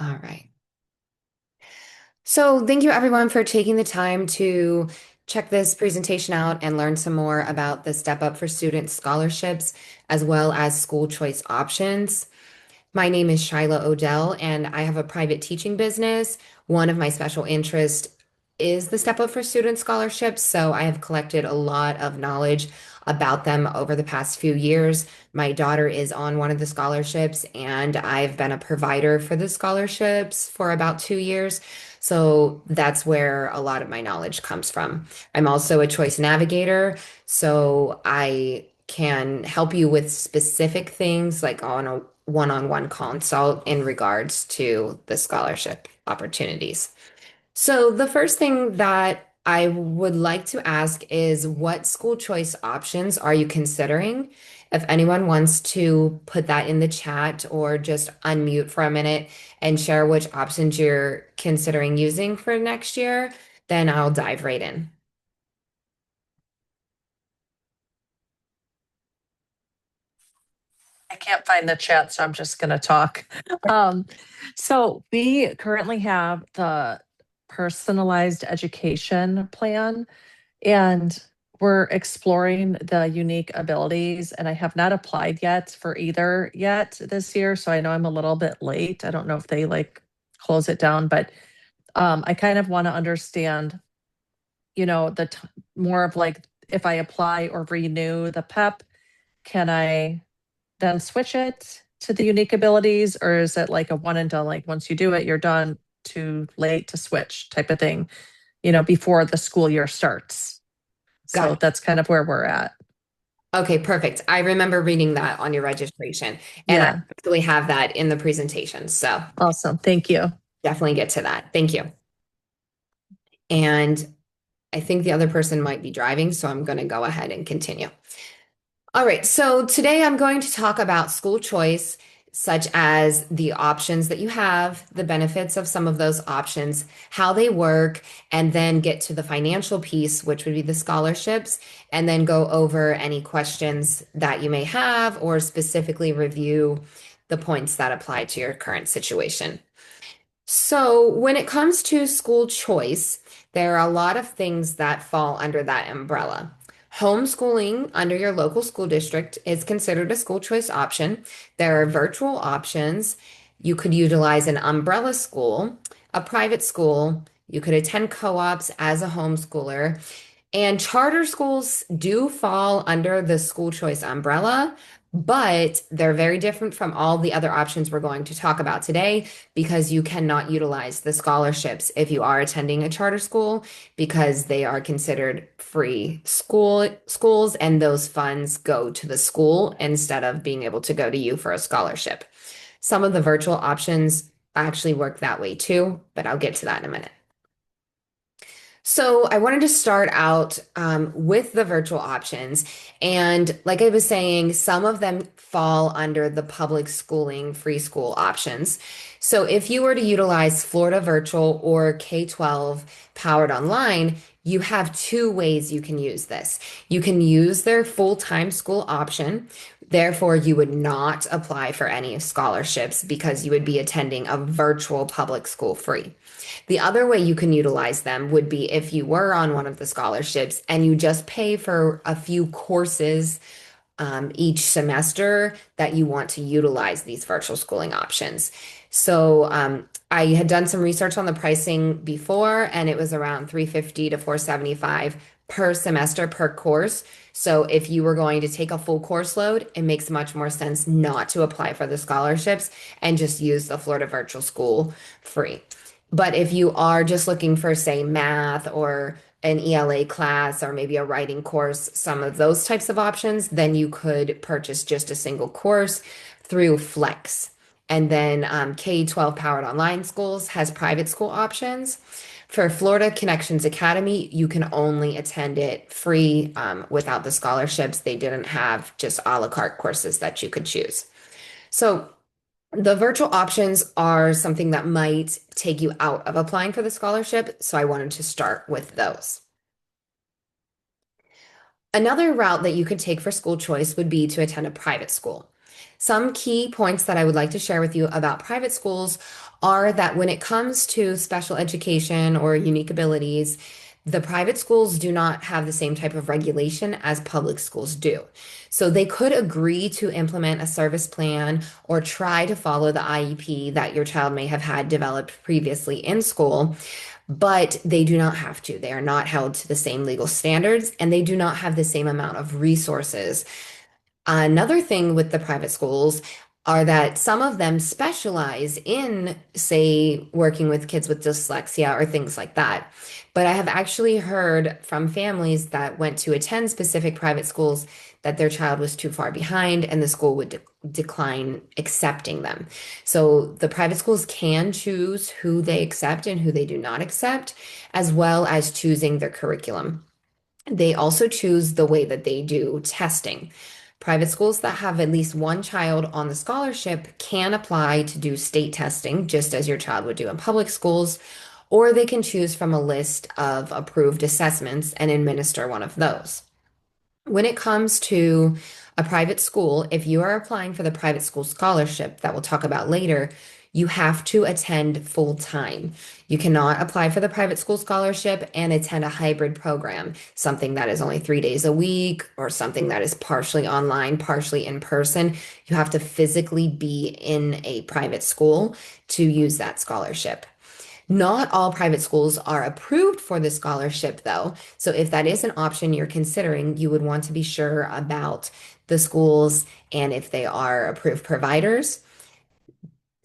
All right. So thank you everyone for taking the time to check this presentation out and learn some more about the Step Up for Student scholarships as well as school choice options. My name is Shyla Odell, and I have a private teaching business. One of my special interests is the Step Up for Student scholarships, so I have collected a lot of knowledge about them over the past few years. My daughter is on one of the scholarships, and I've been a provider for the scholarships for about 2 years. So that's where a lot of my knowledge comes from. I'm also a choice navigator, so I can help you with specific things like on a one-on-one consult in regards to the scholarship opportunities. So the first thing that I would like to ask is what school choice options are you considering? If anyone wants to put that in the chat or just unmute for a minute and share which options you're considering using for next year, then I'll dive right in. I can't find the chat, so I'm just going to talk. Um, so we currently have the personalized education plan, and we're exploring the unique abilities. And I have not applied yet for either yet this year, so I know I'm a little bit late. I don't know if they like close it down, but I kind of want to understand, more of like if I apply or renew the PEP, can I then switch it to the unique abilities, or is it like a one and done, like once you do it, you're done, too late to switch type of thing, before the school year starts? So Got that's kind of where we're at. Okay, perfect. I remember reading that on your registration, and I Yeah, actually have that in the presentation. So awesome. Thank you. definitely get to that. Thank you. And I think the other person might be driving, so I'm going to go ahead and continue. All right, so today I'm going to talk about school choice, such as the options that you have, the benefits of some of those options, how they work, and then get to the financial piece, which would be the scholarships, and then go over any questions that you may have or specifically review the points that apply to your current situation. So, when it comes to school choice, there are a lot of things that fall under that umbrella. Homeschooling under your local school district is considered a school choice option. There are virtual options. You could utilize an umbrella school, a private school. You could attend co-ops as a homeschooler. And charter schools do fall under the school choice umbrella, but they're very different from all the other options we're going to talk about today because you cannot utilize the scholarships if you are attending a charter school because they are considered free schools and those funds go to the school instead of being able to go to you for a scholarship. Some of the virtual options actually work that way too, but I'll get to that in a minute. So I wanted to start out with the virtual options. And like I was saying, some of them fall under the public schooling free school options. So if you were to utilize Florida Virtual or K-12 powered online, you have two ways you can use this. You can use their full-time school option. Therefore, you would not apply for any scholarships because you would be attending a virtual public school free. The other way you can utilize them would be if you were on one of the scholarships and you just pay for a few courses each semester that you want to utilize these virtual schooling options. So I had done some research on the pricing before, and it was around 350 to 475 per semester per course. So if you were going to take a full course load, it makes much more sense not to apply for the scholarships and just use the Florida Virtual School free. But if you are just looking for, say, math or an ELA class or maybe a writing course, some of those types of options, then you could purchase just a single course through Flex. And then K-12 Powered Online Schools has private school options. For Florida Connections Academy, you can only attend it free without the scholarships. They didn't have just a la carte courses that you could choose. So the virtual options are something that might take you out of applying for the scholarship, so I wanted to start with those. Another route that you could take for school choice would be to attend a private school. Some key points that I would like to share with you about private schools are that when it comes to special education or unique abilities, the private schools do not have the same type of regulation as public schools do. So they could agree to implement a service plan or try to follow the IEP that your child may have had developed previously in school, but they do not have to. They are not held to the same legal standards and they do not have the same amount of resources. Another thing with the private schools are that some of them specialize in, say, working with kids with dyslexia or things like that. But I have actually heard from families that went to attend specific private schools that their child was too far behind and the school would decline accepting them. So the private schools can choose who they accept and who they do not accept, as well as choosing their curriculum. They also choose the way that they do testing. Private schools that have at least one child on the scholarship can apply to do state testing, just as your child would do in public schools, or they can choose from a list of approved assessments and administer one of those. When it comes to a private school, if you are applying for the private school scholarship that we'll talk about later, you have to attend full time. You cannot apply for the private school scholarship and attend a hybrid program, something that is only 3 days a week or something that is partially online, partially in person. You have to physically be in a private school to use that scholarship. Not all private schools are approved for the scholarship, though. So if that is an option you're considering, you would want to be sure about the schools and if they are approved providers.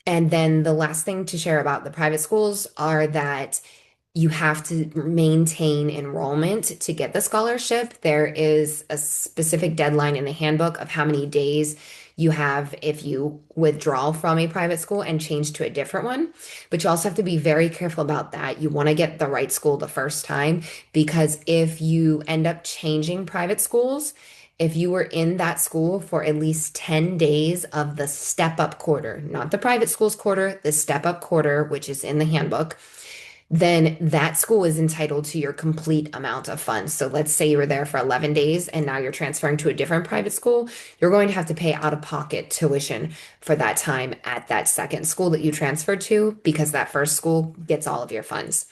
And then the last thing to share about the private schools are that you have to maintain enrollment to get the scholarship. There is a specific deadline in the handbook of how many days you have if you withdraw from a private school and change to a different one. But you also have to be very careful about that. You want to get the right school the first time because if you end up changing private schools, if you were in that school for at least 10 days of the step up quarter, not the private schools quarter, the step up quarter, which is in the handbook, then that school is entitled to your complete amount of funds. So let's say you were there for 11 days and now you're transferring to a different private school. You're going to have to pay out of pocket tuition for that time at that second school that you transferred to because that first school gets all of your funds.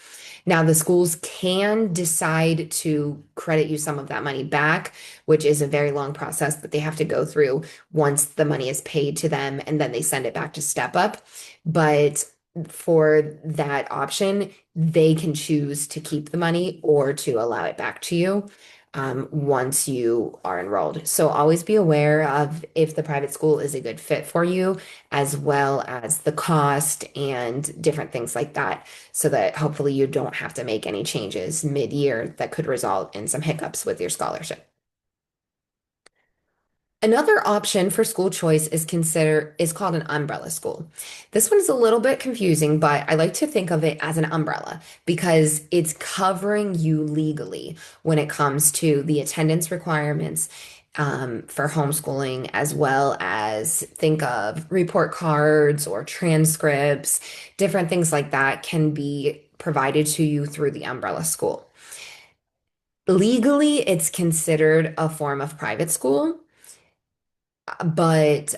Now, the schools can decide to credit you some of that money back, which is a very long process that they have to go through once the money is paid to them and then they send it back to Step Up. But for that option, they can choose to keep the money or to allow it back to you once you are enrolled. So always be aware of if the private school is a good fit for you, as well as the cost and different things like that, so that hopefully you don't have to make any changes mid-year that could result in some hiccups with your scholarship. Another option for school choice is called an umbrella school. This one is a little bit confusing, but I like to think of it as an umbrella because it's covering you legally when it comes to the attendance requirements for homeschooling, as well as think of report cards or transcripts, different things like that can be provided to you through the umbrella school. Legally, it's considered a form of private school, but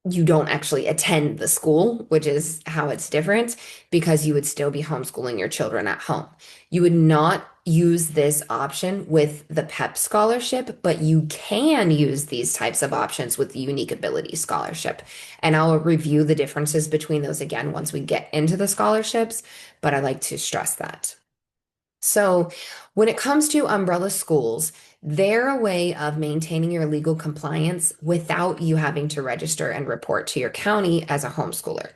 you don't actually attend the school, which is how it's different because you would still be homeschooling your children at home. You would not use this option with the PEP scholarship, but you can use these types of options with the Unique Ability Scholarship. And I'll review the differences between those again once we get into the scholarships, but I like to stress that. So, when it comes to umbrella schools, they're a way of maintaining your legal compliance without you having to register and report to your county as a homeschooler.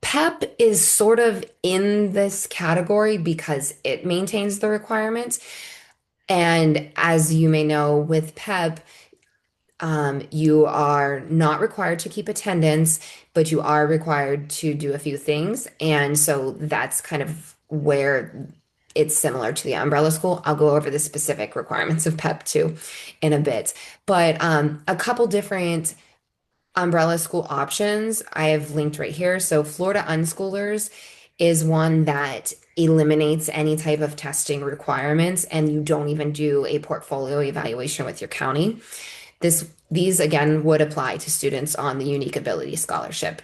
PEP is sort of in this category because it maintains the requirements. And as you may know, with PEP, you are not required to keep attendance, but you are required to do a few things. And so that's kind of where it's similar to the umbrella school. I'll go over the specific requirements of PEP too in a bit. But a couple different umbrella school options I have linked right here. So Florida Unschoolers is one that eliminates any type of testing requirements, and you don't even do a portfolio evaluation with your county. These again would apply to students on the Unique Ability Scholarship.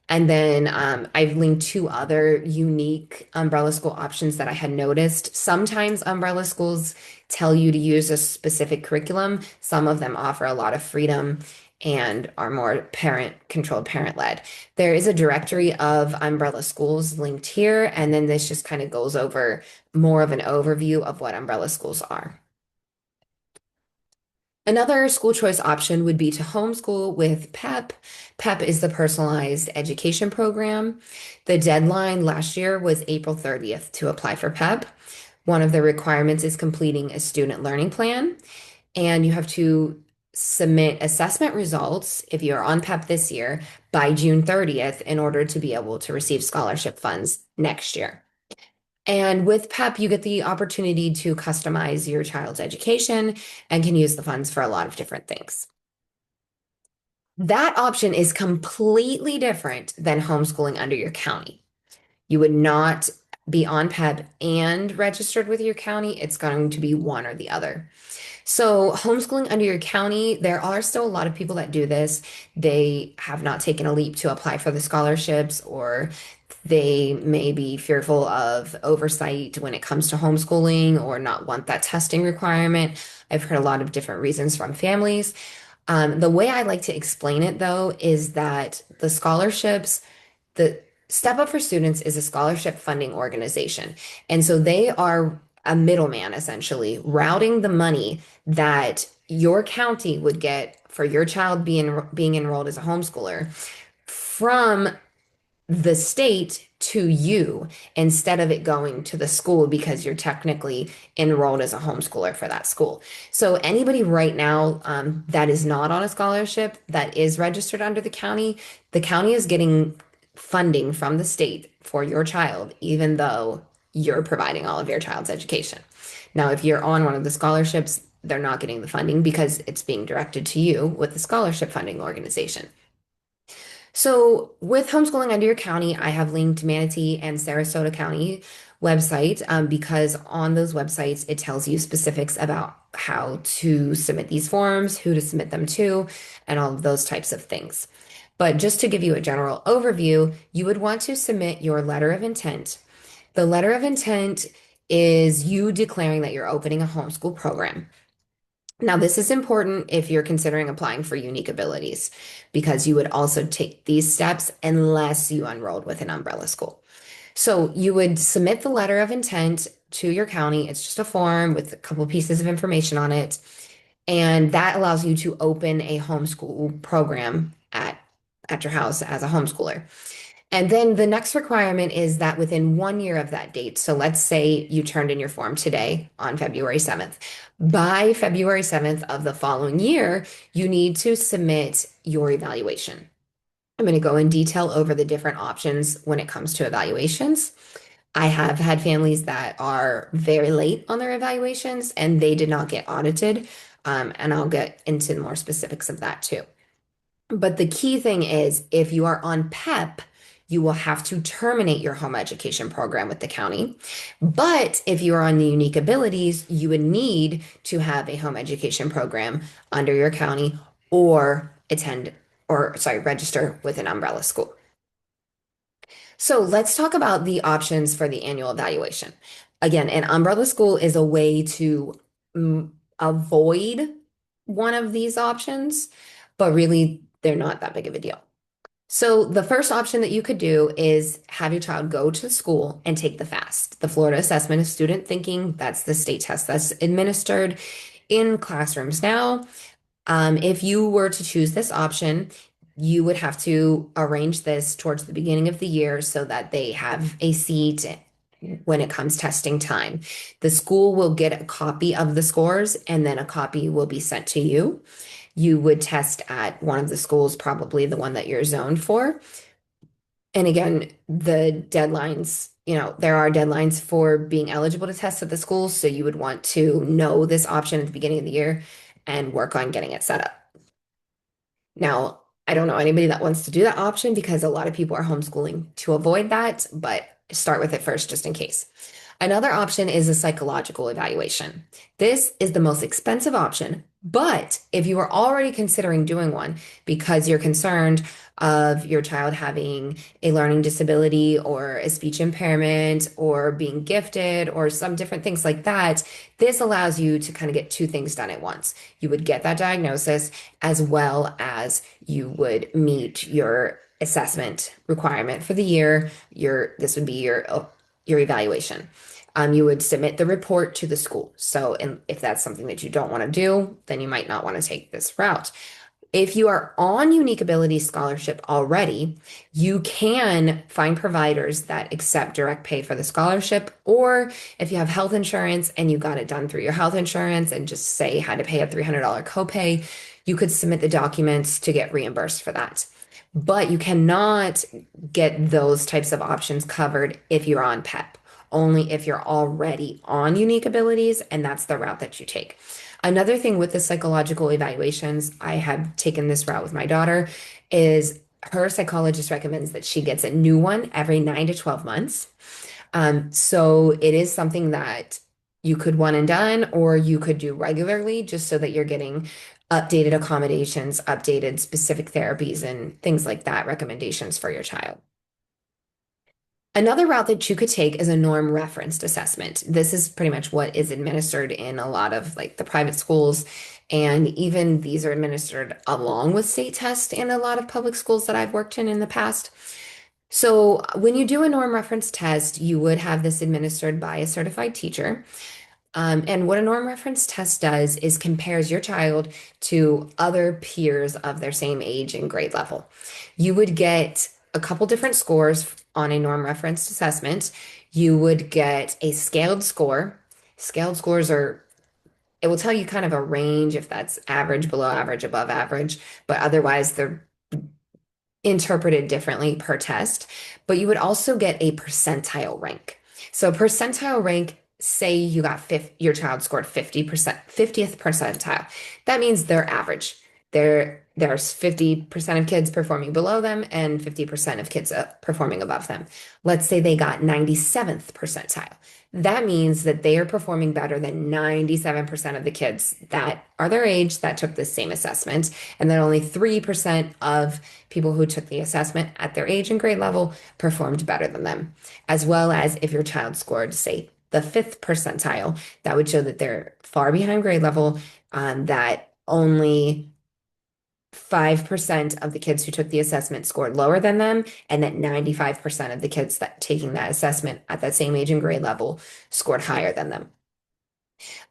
And then I've linked two other unique umbrella school options that I had noticed. Sometimes umbrella schools tell you to use a specific curriculum. Some of them offer a lot of freedom and are more parent controlled, parent led. There is a directory of umbrella schools linked here, and then this just kind of goes over more of an overview of what umbrella schools are. Another school choice option would be to homeschool with PEP. PEP is the personalized education program. The deadline last year was April 30th to apply for PEP. One of the requirements is completing a student learning plan, and you have to submit assessment results if you're on PEP this year by June 30th in order to be able to receive scholarship funds next year. And with PEP, you get the opportunity to customize your child's education and can use the funds for a lot of different things. That option is completely different than homeschooling under your county. You would not be on PEP and registered with your county. It's going to be one or the other. So, homeschooling under your county, there are still a lot of people that do this. They have not taken a leap to apply for the scholarships, or they may be fearful of oversight when it comes to homeschooling or not want that testing requirement. I've heard a lot of different reasons from families. The way I like to explain it, though, is that the Step Up for Students is a scholarship funding organization. And so they are a middleman, essentially, routing the money that your county would get for your child being enrolled as a homeschooler from the state to you instead of it going to the school because you're technically enrolled as a homeschooler for that school. So anybody right now that is not on a scholarship that is registered under the county is getting funding from the state for your child, even though you're providing all of your child's education. Now, if you're on one of the scholarships, they're not getting the funding because it's being directed to you with the scholarship funding organization. So, with homeschooling under your county, I have linked Manatee and Sarasota County website because on those websites it tells you specifics about how to submit these forms, who to submit them to, and all of those types of things. But just to give you a general overview, you would want to submit your letter of intent. The letter of intent is you declaring that you're opening a homeschool program. Now, this is important if you're considering applying for unique abilities because you would also take these steps unless you enrolled with an umbrella school. So you would submit the letter of intent to your county. It's just a form with a couple pieces of information on it. And that allows you to open a homeschool program at your house as a homeschooler. And then the next requirement is that within 1 year of that date, so let's say you turned in your form today on February 7th, by February 7th of the following year, you need to submit your evaluation. I'm going to go in detail over the different options when it comes to evaluations. I have had families that are very late on their evaluations and they did not get audited. And I'll get into more specifics of that too. But the key thing is if you are on PEP, you will have to terminate your home education program with the county. But if you are on the unique abilities, you would need to have a home education program under your county or register with an umbrella school. So let's talk about the options for the annual evaluation. Again, an umbrella school is a way to avoid one of these options, but really they're not that big of a deal. So the first option that you could do is have your child go to school and take the FAST, the Florida Assessment of Student Thinking. That's the state test that's administered in classrooms now. If you were to choose this option, you would have to arrange this towards the beginning of the year so that they have a seat when it comes testing time. The school will get a copy of the scores and then a copy will be sent to you. You would test at one of the schools, probably the one that you're zoned for. And again, the deadlines, there are deadlines for being eligible to test at the schools. So you would want to know this option at the beginning of the year and work on getting it set up. Now, I don't know anybody that wants to do that option because a lot of people are homeschooling to avoid that, but start with it first just in case. Another option is a psychological evaluation. This is the most expensive option, But if you are already considering doing one because you're concerned of your child having a learning disability or a speech impairment or being gifted or some different things like that, this allows you to kind of get two things done at once. You would get that diagnosis as well as you would meet your assessment requirement for the year. This would be your evaluation. You would submit the report to the school. So, and if that's something that you don't want to do, then you might not want to take this route. If you are on Unique Ability Scholarship already, you can find providers that accept direct pay for the scholarship, or if you have health insurance and you got it done through your health insurance and just say had to pay a $300 copay, you could submit the documents to get reimbursed for that. But you cannot get those types of options covered if you're on PEP, only if you're already on Unique Abilities, and that's the route that you take. Another thing with the psychological evaluations, I have taken this route with my daughter, is her psychologist recommends that she gets a new one every 9 to 12 months. So it is something that you could one and done, or you could do regularly just so that you're getting updated accommodations, updated specific therapies, and things like that, recommendations for your child. Another route that you could take is a norm referenced assessment. This is pretty much what is administered in a lot of like the private schools. And even these are administered along with state tests in a lot of public schools that I've worked in the past. So when you do a norm reference test, you would have this administered by a certified teacher. And what a norm reference test does is compares your child to other peers of their same age and grade level. You would get a couple different scores on a norm referenced assessment. You would get a scaled score. Scaled scores are, it will tell you kind of a range if that's average, below average, above average, but otherwise they're interpreted differently per test, but you would also get a percentile rank. So percentile rank, say you got your child scored 50%, 50th percentile. That means they're average. There's 50% of kids performing below them and 50% of kids performing above them. Let's say they got 97th percentile. That means that they are performing better than 97% of the kids that are their age that took the same assessment, and that only 3% of people who took the assessment at their age and grade level performed better than them. As well as if your child scored, say, the fifth percentile, that would show that they're far behind grade level, that only 5% of the kids who took the assessment scored lower than them, and that 95% of the kids that taking that assessment at that same age and grade level scored higher than them.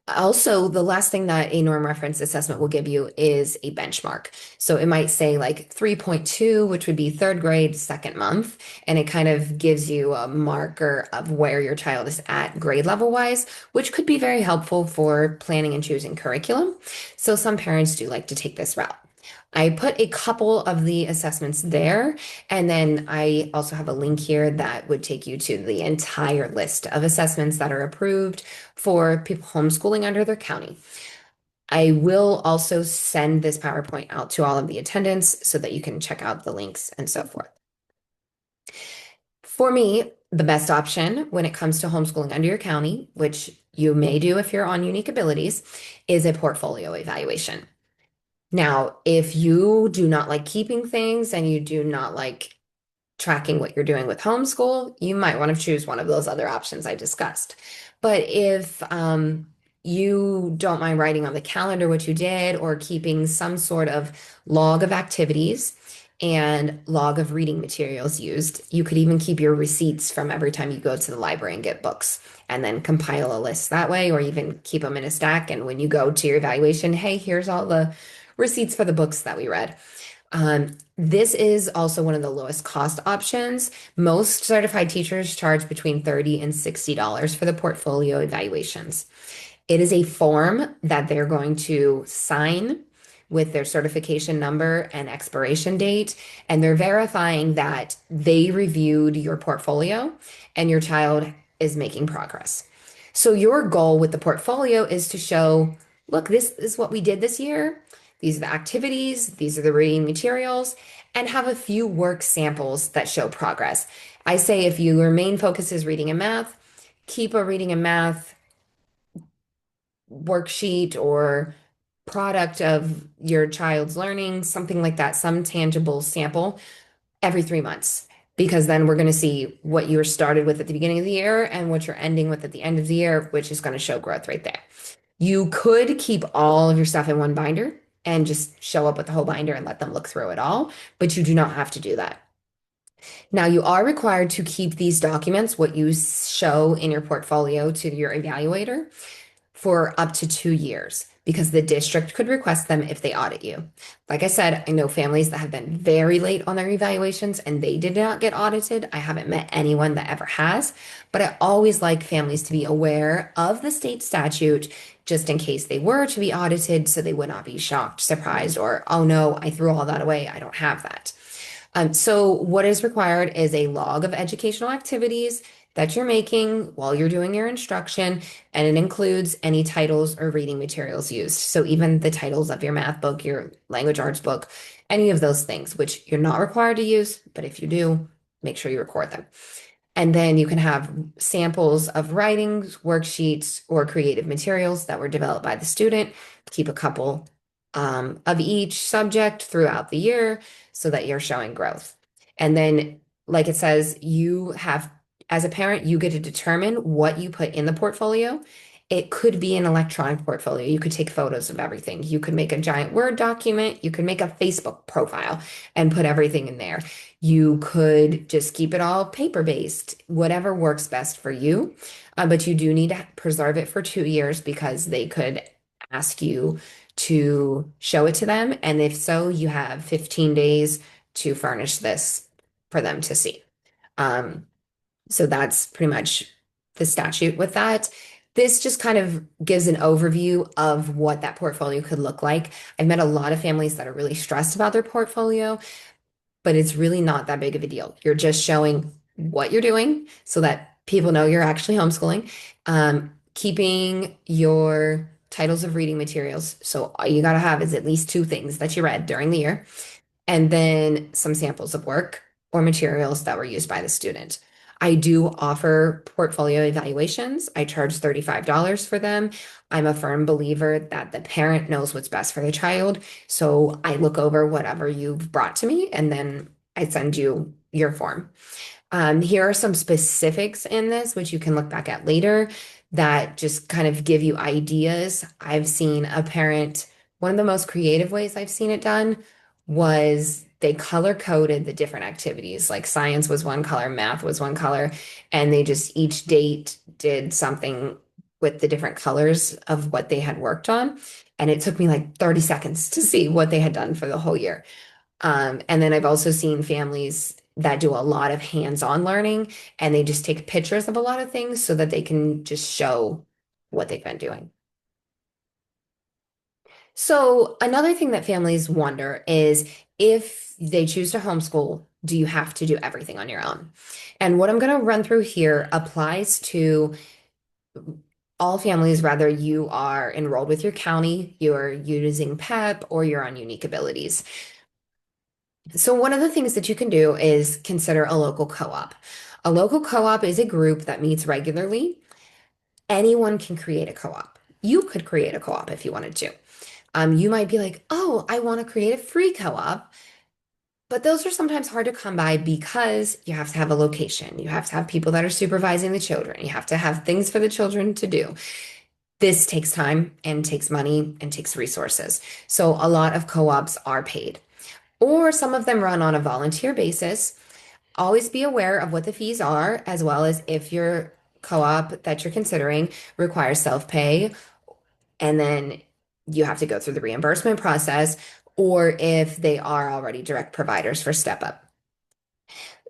Also, the last thing that a norm reference assessment will give you is a benchmark. So it might say like 3.2, which would be third grade, second month, and it kind of gives you a marker of where your child is at grade level wise, which could be very helpful for planning and choosing curriculum. So some parents do like to take this route. I put a couple of the assessments there, and then I also have a link here that would take you to the entire list of assessments that are approved for people homeschooling under their county. I will also send this PowerPoint out to all of the attendants so that you can check out the links and so forth. For me, the best option when it comes to homeschooling under your county, which you may do if you're on Unique Abilities, is a portfolio evaluation. Now, if you do not like keeping things and you do not like tracking what you're doing with homeschool, you might want to choose one of those other options I discussed. But if you don't mind writing on the calendar what you did or keeping some sort of log of activities and log of reading materials used, you could even keep your receipts from every time you go to the library and get books and then compile a list that way, or even keep them in a stack. And when you go to your evaluation, hey, here's all the receipts for the books that we read. This is also one of the lowest cost options. Most certified teachers charge between $30 and $60 for the portfolio evaluations. It is a form that they're going to sign with their certification number and expiration date, and they're verifying that they reviewed your portfolio and your child is making progress. So your goal with the portfolio is to show, look, this is what we did this year. These are the activities, these are the reading materials, and have a few work samples that show progress. I say if your main focus is reading and math, keep a reading and math worksheet or product of your child's learning, something like that, some tangible sample every 3 months. Because then we're going to see what you were started with at the beginning of the year and what you're ending with at the end of the year, which is going to show growth right there. You could keep all of your stuff in one binder and just show up with the whole binder and let them look through it all, but you do not have to do that. Now, you are required to keep these documents, what you show in your portfolio to your evaluator, for up to 2 years because the district could request them if they audit you. Like I said, I know families that have been very late on their evaluations and they did not get audited. I haven't met anyone that ever has, but I always like families to be aware of the state statute just in case they were to be audited so they would not be shocked, surprised, or, oh no, I threw all that away. I don't have that. So what is required is a log of educational activities that you're making while you're doing your instruction, and it includes any titles or reading materials used. So even the titles of your math book, your language arts book, any of those things, which you're not required to use, but if you do, make sure you record them. And then you can have samples of writings, worksheets, or creative materials that were developed by the student. Keep a couple of each subject throughout the year so that you're showing growth. And then, like it says, you have, as a parent, you get to determine what you put in the portfolio. It could be an electronic portfolio. You could take photos of everything. You could make a giant Word document. You could make a Facebook profile and put everything in there. You could just keep it all paper-based, whatever works best for you. But you do need to preserve it for 2 years because they could ask you to show it to them. And if so, you have 15 days to furnish this for them to see. Um, so that's pretty much the statute with that. This just kind of gives an overview of what that portfolio could look like. I've met a lot of families that are really stressed about their portfolio, but it's really not that big of a deal. You're just showing what you're doing so that people know you're actually homeschooling. Keeping your titles of reading materials. So all you got to have is at least two things that you read during the year, and then some samples of work or materials that were used by the student. I do offer portfolio evaluations. I charge $35 for them. I'm a firm believer that the parent knows what's best for the child. So I look over whatever you've brought to me and then I send you your form. Here are some specifics in this, which you can look back at later, that just kind of give you ideas. I've seen a parent, one of the most creative ways I've seen it done was they color coded the different activities. Like science was one color, math was one color, and they just each date did something with the different colors of what they had worked on. And it took me like 30 seconds to see what they had done for the whole year. And then I've also seen families that do a lot of hands-on learning and they just take pictures of a lot of things so that they can just show what they've been doing. So another thing that families wonder is if they choose to homeschool, do you have to do everything on your own? And what I'm going to run through here applies to all families, whether you are enrolled with your county, you're using PEP, or you're on unique abilities. So one of the things that you can do is consider a local co-op. A local co-op is a group that meets regularly. Anyone can create a co-op. You could create a co-op if you wanted to. You might be like, oh, I want to create a free co-op, but those are sometimes hard to come by because you have to have a location. You have to have people that are supervising the children. You have to have things for the children to do. This takes time and takes money and takes resources. So a lot of co-ops are paid, or some of them run on a volunteer basis. Always be aware of what the fees are, as well as if your co-op that you're considering requires self-pay, and then you have to go through the reimbursement process, or if they are already direct providers for Step Up.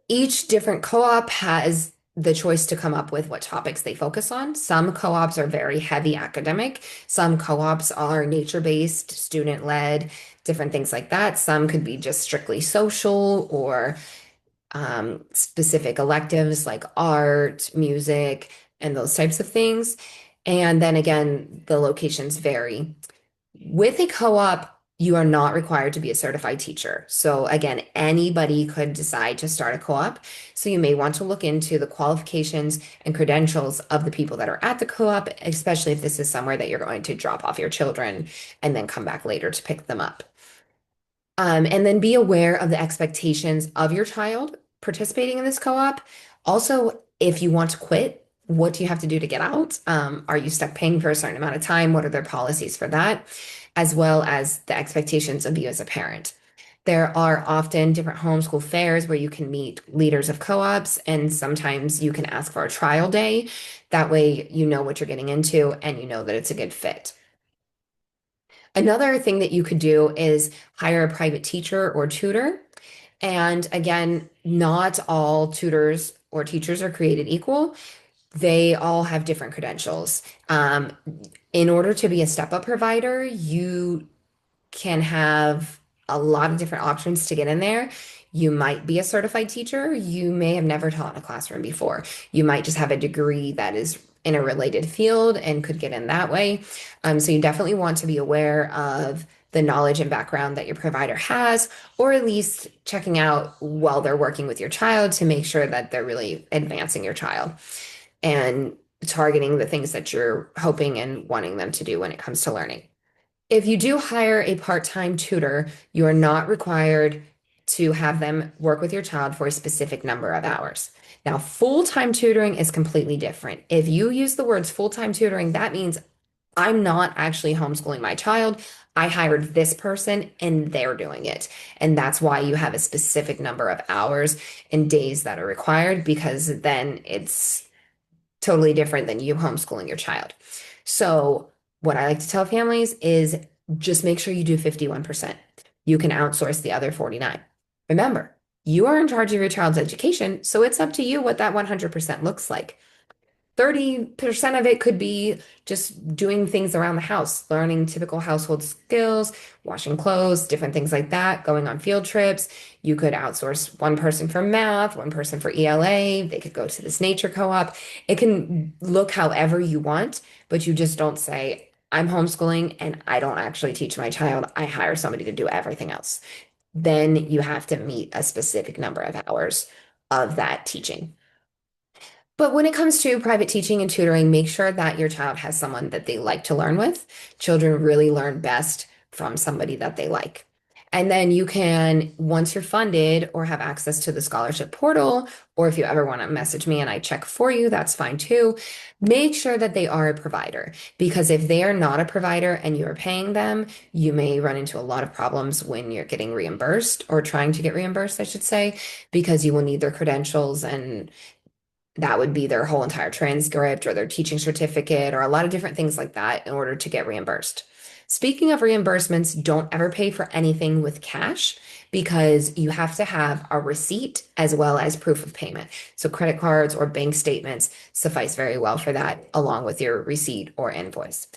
Each different co-op has the choice to come up with what topics they focus on. Some co-ops are very heavy academic. Some co-ops are nature-based, student-led, different things like that. Some could be just strictly social or specific electives like art, music, and those types of things. And then again, the locations vary. With a co-op, you are not required to be a certified teacher. So again, anybody could decide to start a co-op. So you may want to look into the qualifications and credentials of the people that are at the co-op, especially if this is somewhere that you're going to drop off your children and then come back later to pick them up. And then be aware of the expectations of your child participating in this co-op. Also, if you want to quit, what do you have to do to get out? Are you stuck paying for a certain amount of time? What are their policies for that? As well as the expectations of you as a parent. There are often different homeschool fairs where you can meet leaders of co-ops, and sometimes you can ask for a trial day. That way, you know what you're getting into and you know that it's a good fit. Another thing that you could do is hire a private teacher or tutor. And again, not all tutors or teachers are created equal. They all have different credentials. In order to be a step-up provider, you can have a lot of different options to get in there. You might be a certified teacher. You may have never taught in a classroom before. You might just have a degree that is in a related field and could get in that way. So you definitely want to be aware of the knowledge and background that your provider has, or at least checking out while they're working with your child to make sure that they're really advancing your child and targeting the things that you're hoping and wanting them to do when it comes to learning. If you do hire a part-time tutor, you are not required to have them work with your child for a specific number of hours. Now, full-time tutoring is completely different. If you use the words full-time tutoring, that means I'm not actually homeschooling my child. I hired this person and they're doing it. And that's why you have a specific number of hours and days that are required, because then it's totally different than you homeschooling your child. So, what I like to tell families is just make sure you do 51%. You can outsource the other 49. Remember, you are in charge of your child's education, so it's up to you what that 100% looks like. 30% of it could be just doing things around the house, learning typical household skills, washing clothes, different things like that, going on field trips. You could outsource one person for math, one person for ELA. They could go to this nature co-op. It can look however you want, but you just don't say, I'm homeschooling and I don't actually teach my child. I hire somebody to do everything else. Then you have to meet a specific number of hours of that teaching. But when it comes to private teaching and tutoring, make sure that your child has someone that they like to learn with. Children really learn best from somebody that they like. And then you can, once you're funded or have access to the scholarship portal, or if you ever want to message me and I check for you, that's fine too. Make sure that they are a provider, because if they are not a provider and you are paying them, you may run into a lot of problems when you're getting reimbursed, or trying to get reimbursed, I should say, because you will need their credentials, and that would be their whole entire transcript or their teaching certificate or a lot of different things like that in order to get reimbursed. Speaking of reimbursements, don't ever pay for anything with cash, because you have to have a receipt as well as proof of payment. So credit cards or bank statements suffice very well for that, along with your receipt or invoice.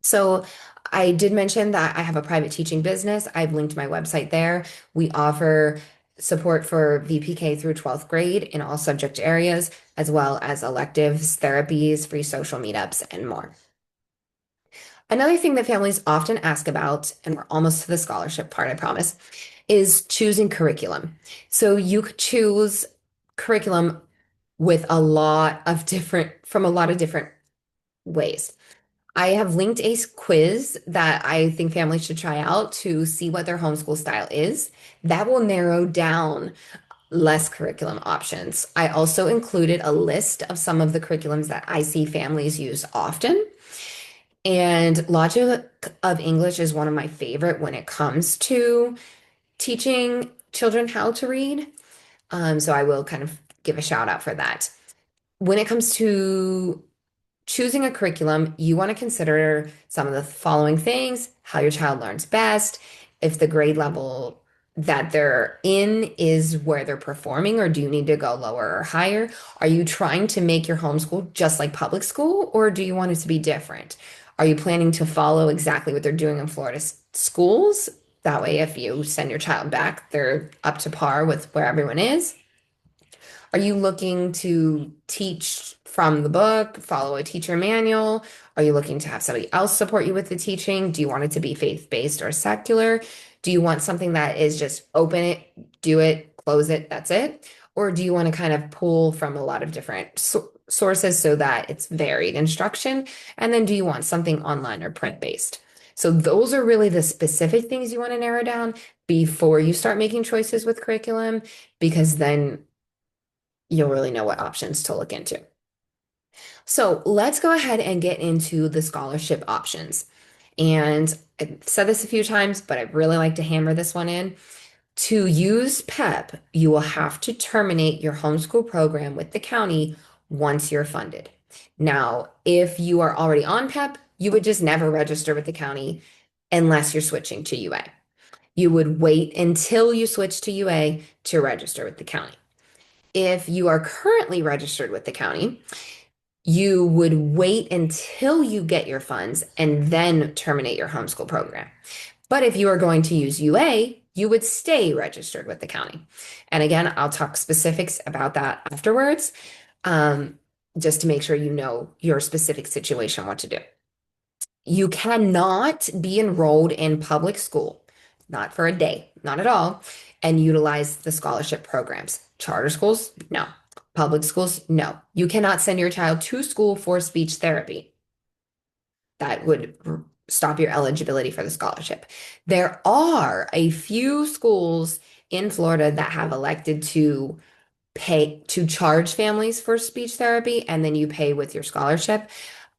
So I did mention that I have a private teaching business. I've linked my website there. We offer support for VPK through 12th grade in all subject areas, as well as electives, therapies, free social meetups, and more. Another thing that families often ask about, and we're almost to the scholarship part, I promise, is choosing curriculum. So you could choose curriculum with a lot of different, from a lot of different ways. I have linked a quiz that I think families should try out to see what their homeschool style is. That will narrow down less curriculum options. I also included a list of some of the curriculums that I see families use often. And Logic of English is one of my favorite when it comes to teaching children how to read. So I will kind of give a shout out for that. When it comes to choosing a curriculum, you want to consider some of the following things: how your child learns best, if the grade level that they're in is where they're performing, or do you need to go lower or higher? Are you trying to make your homeschool just like public school, or do you want it to be different? Are you planning to follow exactly what they're doing in Florida schools? That way, if you send your child back, they're up to par with where everyone is. Are you looking to teach from the book, follow a teacher manual? Are you looking to have somebody else support you with the teaching? Do you want it to be faith-based or secular? Do you want something that is just open it, do it, close it, that's it? Or do you want to kind of pull from a lot of different sources so that it's varied instruction? And then do you want something online or print-based? So those are really the specific things you want to narrow down before you start making choices with curriculum, because then you'll really know what options to look into. So let's go ahead and get into the scholarship options. And I've said this a few times, but I really like to hammer this one in. To use PEP, you will have to terminate your homeschool program with the county once you're funded. Now, if you are already on PEP, you would just never register with the county unless you're switching to UA. You would wait until you switch to UA to register with the county. If you are currently registered with the county, you would wait until you get your funds and then terminate your homeschool program. But if you are going to use UA, you would stay registered with the county. And again, I'll talk specifics about that afterwards, um, just to make sure you know your specific situation, what to do. You cannot be enrolled in public school, not for a day, not at all, and utilize the scholarship programs. Charter schools, no. Public schools, no. You cannot send your child to school for speech therapy. That would stop your eligibility for the scholarship. There are a few schools in Florida that have elected to pay to charge families for speech therapy, and then you pay with your scholarship.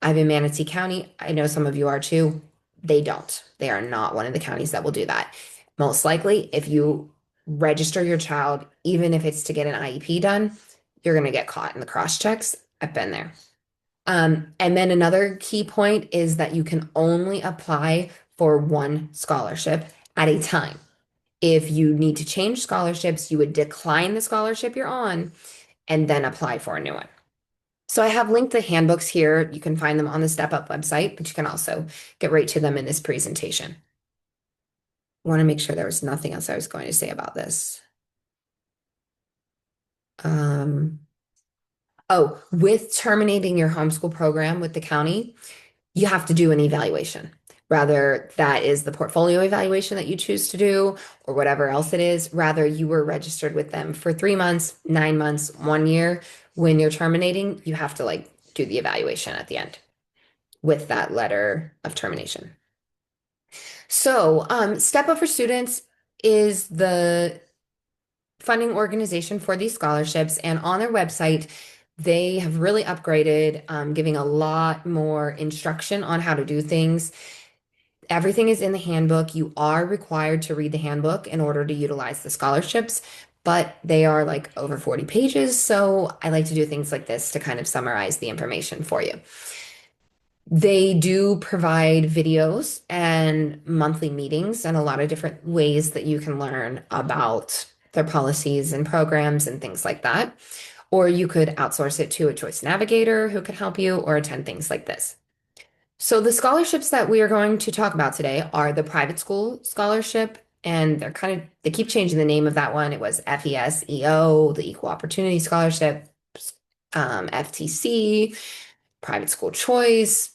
I'm in Manatee County. I know some of you are too. They don't. They are not one of the counties that will do that. Most likely, if you register your child, even if it's to get an IEP done, you're going to get caught in the cross checks. I've been there. And then another key point is that you can only apply for one scholarship at a time. If you need to change scholarships, you would decline the scholarship you're on and then apply for a new one. So I have linked the handbooks here. You can find them on the Step Up website, but you can also get right to them in this presentation. I want to make sure there was nothing else I was going to say about this. Um, oh, with terminating your homeschool program with the county, you have to do an evaluation. Rather, that is the portfolio evaluation that you choose to do, or whatever else it is. Rather, you were registered with them for 3 months, 9 months, 1 year. When you're terminating, you have to like do the evaluation at the end with that letter of termination. So, Step Up for Students is the funding organization for these scholarships, and on their website, they have really upgraded, giving a lot more instruction on how to do things. Everything is in the handbook. You are required to read the handbook in order to utilize the scholarships, but they are like over 40 pages. So I like to do things like this to kind of summarize the information for you. They do provide videos and monthly meetings and a lot of different ways that you can learn about their policies and programs and things like that. Or you could outsource it to a choice navigator who could help you or attend things like this. So the scholarships that we are going to talk about today are the private school scholarship, and they keep changing the name of that one. It was FESEO, the Equal Opportunity Scholarship, FTC, private school choice.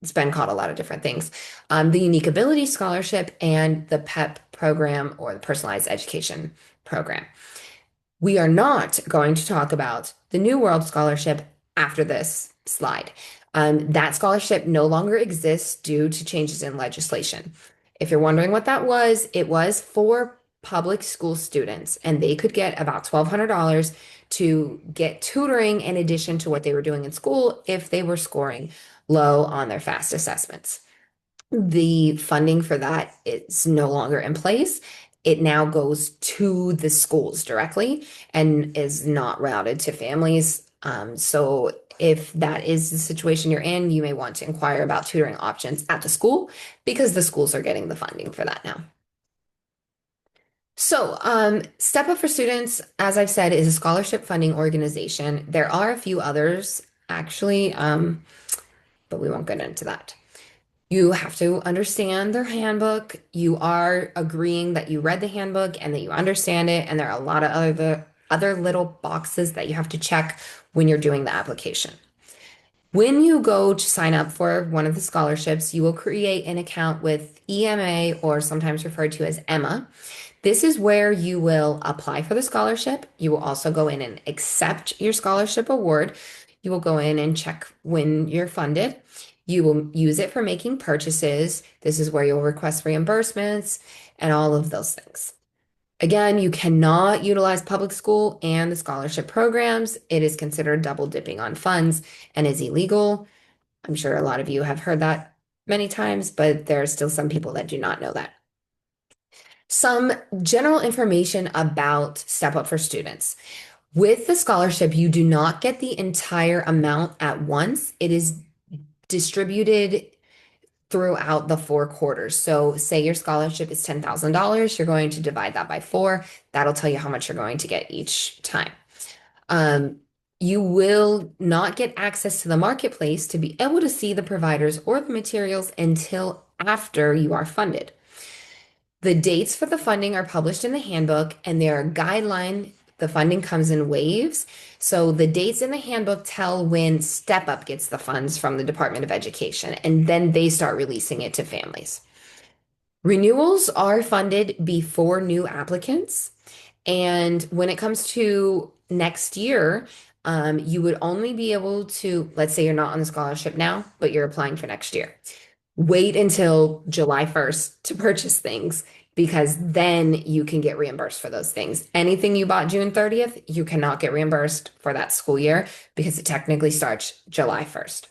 It's been called a lot of different things. The Unique Ability Scholarship and the PEP program, or the Personalized Education Program. We are not going to talk about the New World Scholarship after this slide. That scholarship no longer exists due to changes in legislation. If you're wondering what that was, it was for public school students, and they could get about $1,200 to get tutoring in addition to what they were doing in school if they were scoring low on their FAST assessments. The funding for that is no longer in place. It now goes to the schools directly and is not routed to families. So if that is the situation you're in, you may want to inquire about tutoring options at the school because the schools are getting the funding for that now. So, Step Up for Students, as I've said, is a scholarship funding organization. There are a few others, actually, but we won't get into that. You have to understand their handbook. You are agreeing that you read the handbook and that you understand it. And there are a lot of other little boxes that you have to check when you're doing the application. When you go to sign up for one of the scholarships, you will create an account with EMA, or sometimes referred to as Emma. This is where you will apply for the scholarship. You will also go in and accept your scholarship award. You will go in and check when you're funded. You will use it for making purchases. This is where you'll request reimbursements and all of those things. Again, you cannot utilize public school and the scholarship programs. It is considered double dipping on funds and is illegal. I'm sure a lot of you have heard that many times, but there are still some people that do not know that. Some general information about Step Up for students. With the scholarship, you do not get the entire amount at once. It is distributed throughout the 4 quarters. So, say your scholarship is $10,000, you're going to divide that by four. That'll tell you how much you're going to get each time. Um, you will not get access to the marketplace to be able to see the providers or the materials until after you are funded. The dates for the funding are published in the handbook, and there are guideline. The funding comes in waves. So the dates in the handbook tell when Step Up gets the funds from the Department of Education, and then they start releasing it to families. Renewals are funded before new applicants. And when it comes to next year, you would only be able to, let's say you're not on the scholarship now, but you're applying for next year. Wait until July 1st to purchase things, because then you can get reimbursed for those things. Anything you bought June 30th, you cannot get reimbursed for that school year because it technically starts July 1st.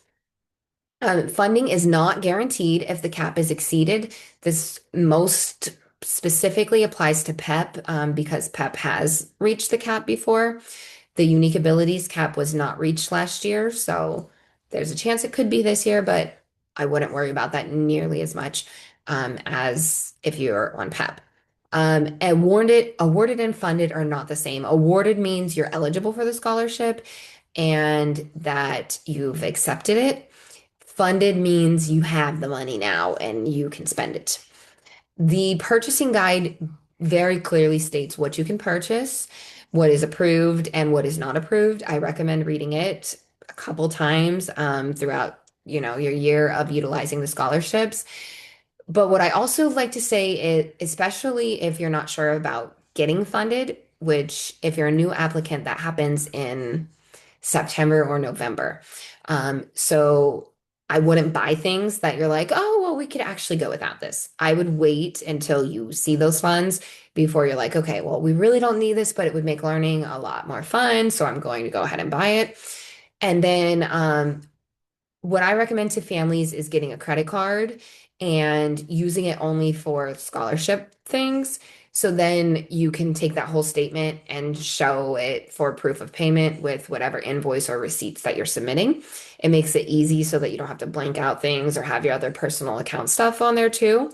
Funding is not guaranteed if the cap is exceeded. This most specifically applies to PEP, because PEP has reached the cap before. The unique abilities cap was not reached last year, so there's a chance it could be this year, but I wouldn't worry about that nearly as much as if you're on PEP. Awarded and funded are not the same. Awarded means you're eligible for the scholarship and that you've accepted it. Funded means you have the money now and you can spend it. The purchasing guide very clearly states what you can purchase, what is approved and what is not approved. I recommend reading it a couple times throughout, your year of utilizing the scholarships. But what I also like to say is, especially if you're not sure about getting funded, which if you're a new applicant, that happens in September or November. So I wouldn't buy things that you're like, oh, well, we could actually go without this. I would wait until you see those funds before you're like, okay, well, we really don't need this, but it would make learning a lot more fun. So I'm going to go ahead and buy it. And then what I recommend to families is getting a credit card and using it only for scholarship things. So then you can take that whole statement and show it for proof of payment with whatever invoice or receipts that you're submitting. It makes it easy so that you don't have to blank out things or have your other personal account stuff on there too.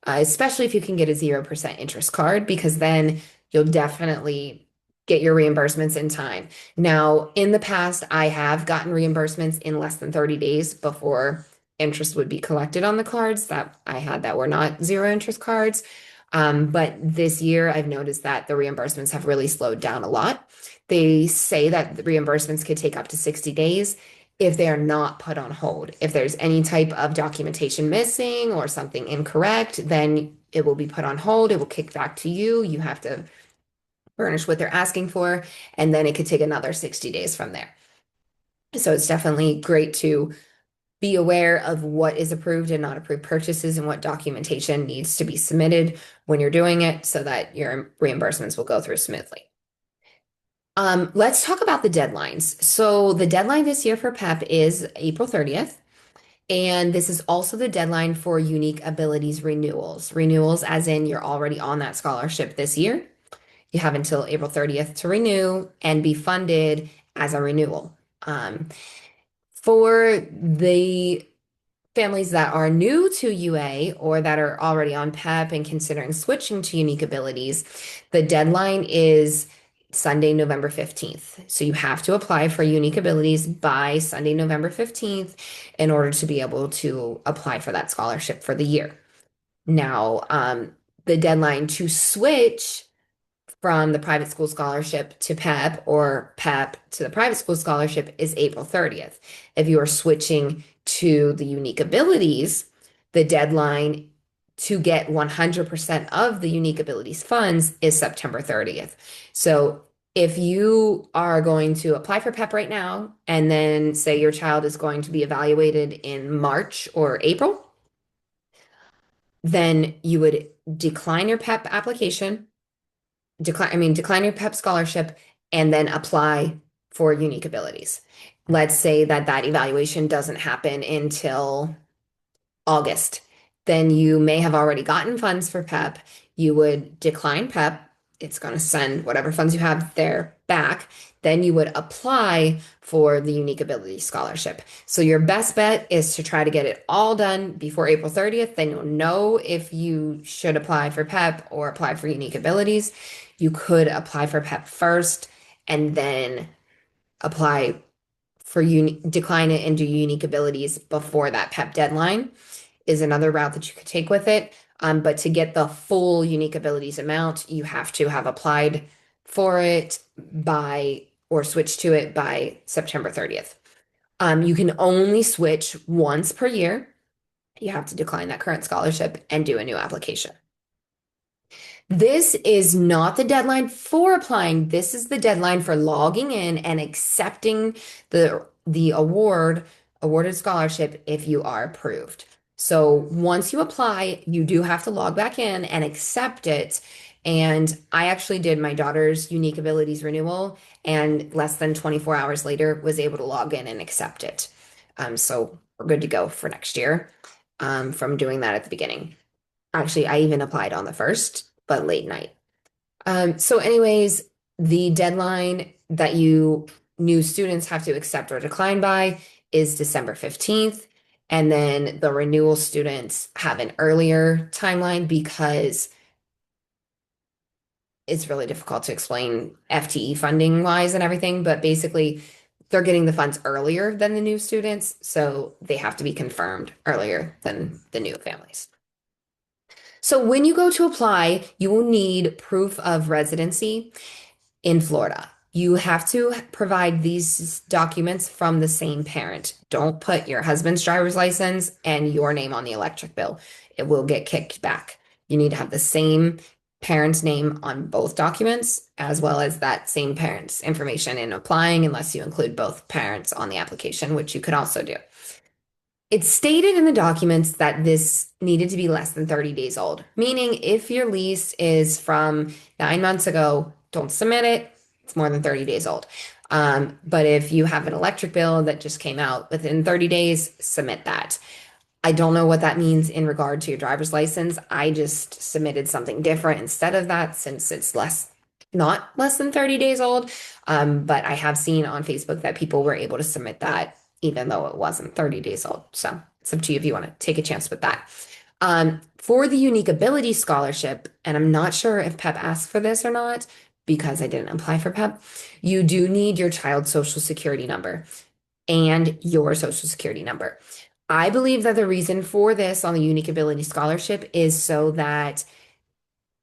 Especially if you can get a 0% interest card, because then you'll definitely get your reimbursements in time. Now, in the past, I have gotten reimbursements in less than 30 days before interest would be collected on the cards that I had that were not zero interest cards. But this year, I've noticed that the reimbursements have really slowed down a lot. They say that the reimbursements could take up to 60 days if they are not put on hold. If there's any type of documentation missing or something incorrect, then it will be put on hold. It will kick back to you. You have to furnish what they're asking for, and then it could take another 60 days from there. So it's definitely great to be aware of what is approved and not approved purchases and what documentation needs to be submitted when you're doing it so that your reimbursements will go through smoothly. Let's talk about the deadlines. So the deadline this year for PEP is April 30th. And this is also the deadline for unique abilities renewals. Renewals, as in you're already on that scholarship this year. You have until April 30th to renew and be funded as a renewal. For the families that are new to UA or that are already on PEP and considering switching to unique abilities, the deadline is Sunday, November 15th. So you have to apply for unique abilities by Sunday, November 15th in order to be able to apply for that scholarship for the year. Now, the deadline to switch from the private school scholarship to PEP or PEP to the private school scholarship is April 30th. If you are switching to the unique abilities, the deadline to get 100% of the unique abilities funds is September 30th. So if you are going to apply for PEP right now, and then say your child is going to be evaluated in March or April, then you would decline your PEP application, decline your PEP scholarship, and then apply for unique abilities. Let's say that that evaluation doesn't happen until August, then you may have already gotten funds for PEP. You would decline PEP. It's going to send whatever funds you have there back. Then you would apply for the Unique Ability Scholarship. So your best bet is to try to get it all done before April 30th. Then you'll know if you should apply for PEP or apply for Unique Abilities. You could apply for PEP first and then apply for decline it and do Unique Abilities before that PEP deadline is another route that you could take with it. But to get the full unique abilities amount, you have to have applied for it by or switch to it by September 30th. You can only switch once per year. You have to decline that current scholarship and do a new application. This is not the deadline for applying. This is the deadline for logging in and accepting the awarded scholarship if you are approved. So once you apply, you do have to log back in and accept it. And I actually did my daughter's unique abilities renewal and less than 24 hours later was able to log in and accept it. So we're good to go for next year from doing that at the beginning. Actually, I even applied on the first, but late night. So anyways, the deadline that you new students have to accept or decline by is December 15th. And then the renewal students have an earlier timeline because it's really difficult to explain FTE funding wise and everything, but basically they're getting the funds earlier than the new students, so they have to be confirmed earlier than the new families. So when you go to apply, you will need proof of residency in Florida. You have to provide these documents from the same parent. Don't put your husband's driver's license and your name on the electric bill. It will get kicked back. You need to have the same parent's name on both documents, as well as that same parent's information in applying, unless you include both parents on the application, which you could also do. It's stated in the documents that this needed to be less than 30 days old, meaning if your lease is from 9 months ago, don't submit it. It's more than 30 days old. But if you have an electric bill that just came out within 30 days, submit that. I don't know what that means in regard to your driver's license. I just submitted something different instead of that since it's not less than 30 days old. But I have seen on Facebook that people were able to submit that even though it wasn't 30 days old. So it's up to you if you want to take a chance with that. For the Unique Ability Scholarship, and I'm not sure if PEP asked for this or not because I didn't apply for PEP, you do need your child's social security number and your social security number. I believe that the reason for this on the Unique Ability Scholarship is so that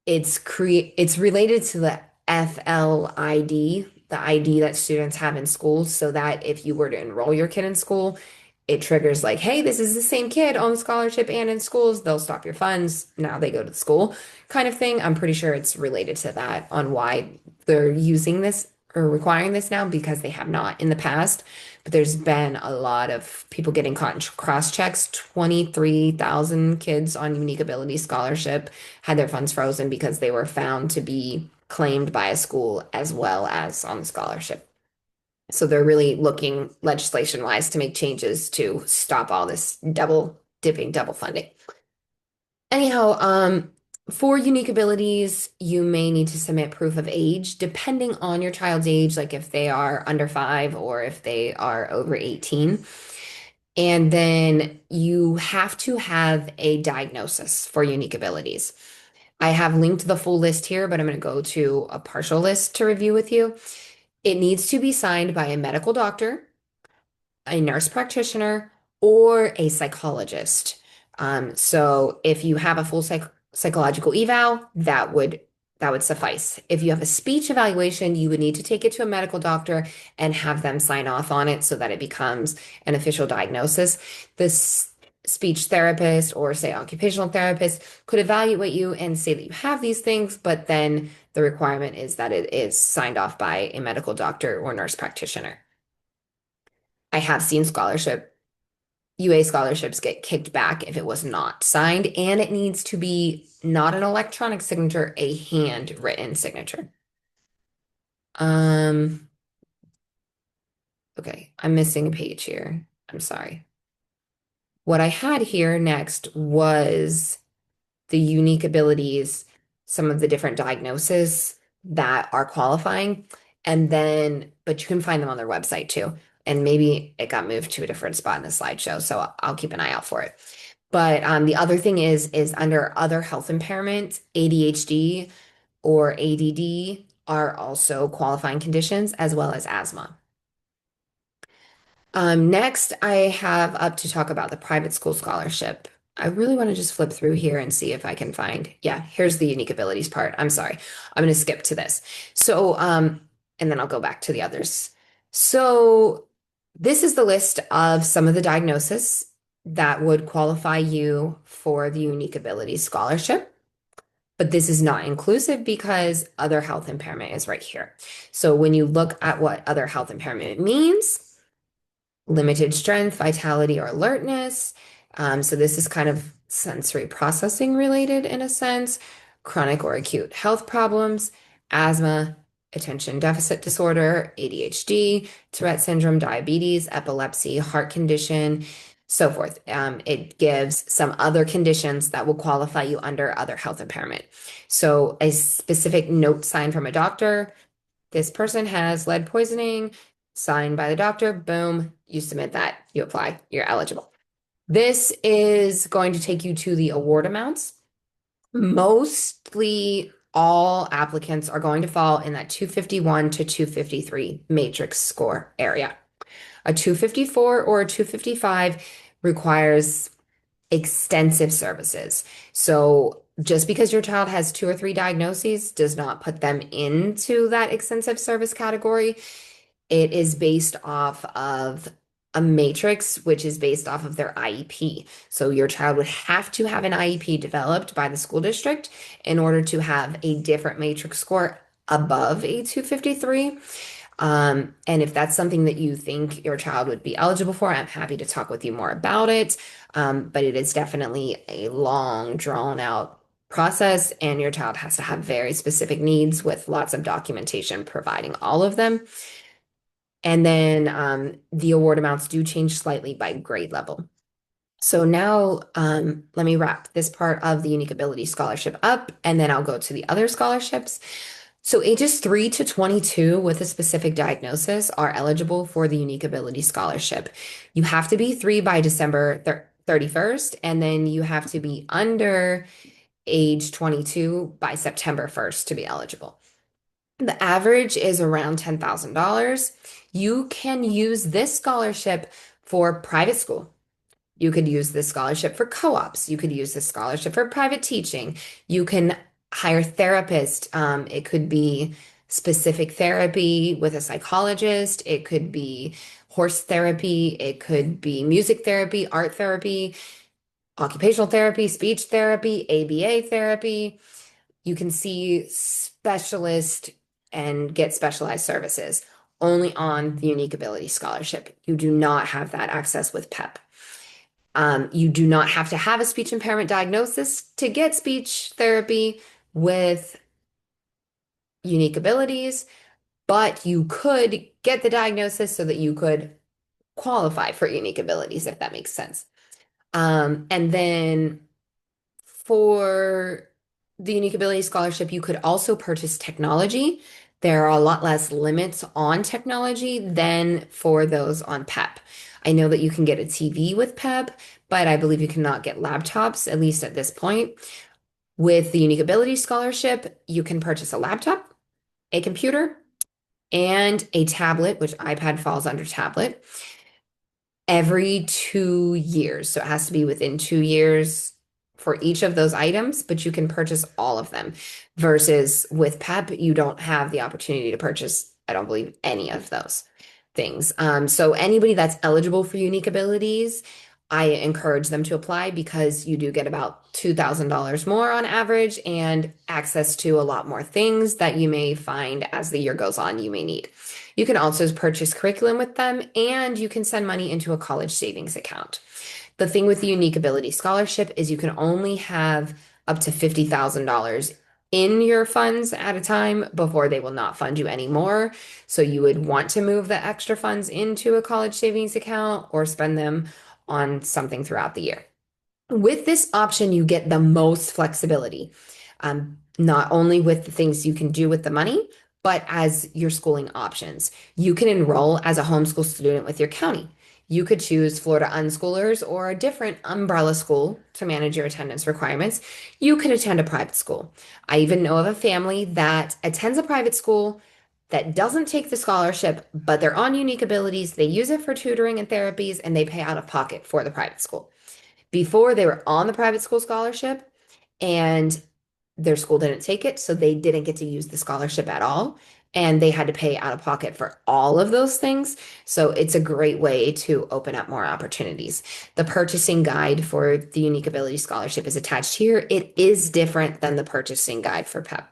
it's related to the FLID, the ID that students have in schools, so that if you were to enroll your kid in school, it triggers like, hey, this is the same kid on the scholarship and in schools. They'll stop your funds. Now they go to the school kind of thing. I'm pretty sure it's related to that on why they're using this or requiring this now because they have not in the past. But there's been a lot of people getting caught in cross checks. 23,000 kids on Unique Ability Scholarship had their funds frozen because they were found to be claimed by a school as well as on the scholarship. So they're really looking legislation wise to make changes to stop all this double dipping, double funding. Anyhow, for unique abilities, you may need to submit proof of age depending on your child's age, like if they are under 5 or if they are over 18. And then you have to have a diagnosis for unique abilities. I have linked the full list here, but I'm going to go to a partial list to review with you. It needs to be signed by a medical doctor, a nurse practitioner, or a psychologist. So if you have a full psychological eval, that would suffice. If you have a speech evaluation, you would need to take it to a medical doctor and have them sign off on it so that it becomes an official diagnosis. This speech therapist or say occupational therapist could evaluate you and say that you have these things, but then the requirement is that it is signed off by a medical doctor or nurse practitioner. I have seen UA scholarships get kicked back if it was not signed, and it needs to be not an electronic signature, a handwritten signature. Um, okay, I'm missing a page here. I'm sorry. What I had here next was the unique abilities, some of the different diagnoses that are qualifying, and then, but you can find them on their website too. And maybe it got moved to a different spot in the slideshow, so I'll keep an eye out for it. But the other thing is under other health impairment, ADHD or ADD are also qualifying conditions as well as asthma. Next, I have up to talk about the private school scholarship. I really want to just flip through here and see if I can find, yeah, here's the unique abilities part. I'm sorry. I'm going to skip to this. So, and then I'll go back to the others. So, this is the list of some of the diagnoses that would qualify you for the unique abilities scholarship. But this is not inclusive because other health impairment is right here. So, when you look at what other health impairment means, limited strength, vitality, or alertness. So this is kind of sensory processing related in a sense, chronic or acute health problems, asthma, attention deficit disorder, ADHD, Tourette syndrome, diabetes, epilepsy, heart condition, so forth. It gives some other conditions that will qualify you under other health impairment. So a specific note signed from a doctor, this person has lead poisoning, signed by the doctor, boom, you submit that, you apply, you're eligible. This is going to take you to the award amounts. Mostly all applicants are going to fall in that 251 to 253 matrix score area. A 254 or a 255 requires extensive services. So just because your child has two or three diagnoses does not put them into that extensive service category. It is based off of a matrix, which is based off of their IEP. So your child would have to have an IEP developed by the school district in order to have a different matrix score above a 253. And if that's something that you think your child would be eligible for, I'm happy to talk with you more about it. But it is definitely a long, drawn out process, and your child has to have very specific needs with lots of documentation providing all of them. And then the award amounts do change slightly by grade level. So now let me wrap this part of the Unique Ability Scholarship up, and then I'll go to the other scholarships. So ages 3 to 22 with a specific diagnosis are eligible for the Unique Ability Scholarship. You have to be 3 by December 31st, and then you have to be under age 22 by September 1st to be eligible. The average is around $10,000. You can use this scholarship for private school. You could use this scholarship for co-ops. You could use this scholarship for private teaching. You can hire therapists. It could be specific therapy with a psychologist. It could be horse therapy. It could be music therapy, art therapy, occupational therapy, speech therapy, ABA therapy. You can see specialist and get specialized services only on the Unique Ability Scholarship. You do not have that access with PEP. You do not have to have a speech impairment diagnosis to get speech therapy with unique abilities, but you could get the diagnosis so that you could qualify for unique abilities, if that makes sense. And then for the Unique Ability Scholarship, you could also purchase technology. There are a lot less limits on technology than for those on PEP. I know that you can get a TV with PEP, but I believe you cannot get laptops, at least at this point. With the Unique Ability Scholarship, you can purchase a laptop, a computer, and a tablet, which iPad falls under tablet, every 2 years. So it has to be within 2 years for each of those items, but you can purchase all of them. Versus with PEP, you don't have the opportunity to purchase, I don't believe, any of those things. So anybody that's eligible for unique abilities, I encourage them to apply because you do get about $2,000 more on average and access to a lot more things that you may find as the year goes on you may need. You can also purchase curriculum with them and you can send money into a college savings account. The thing with the Unique Ability Scholarship is you can only have up to $50,000 in your funds at a time before they will not fund you anymore. So you would want to move the extra funds into a college savings account or spend them on something throughout the year. With this option, you get the most flexibility, not only with the things you can do with the money, but as your schooling options. You can enroll as a homeschool student with your county. You could choose Florida Unschoolers or a different umbrella school to manage your attendance requirements. You could attend a private school. I even know of a family that attends a private school that doesn't take the scholarship, but they're on unique abilities. They use it for tutoring and therapies, and they pay out of pocket for the private school. Before they were on the private school scholarship and their school didn't take it, so they didn't get to use the scholarship at all. And they had to pay out of pocket for all of those things. So it's a great way to open up more opportunities. The purchasing guide for the Unique Ability Scholarship is attached here. It is different than the purchasing guide for PEP.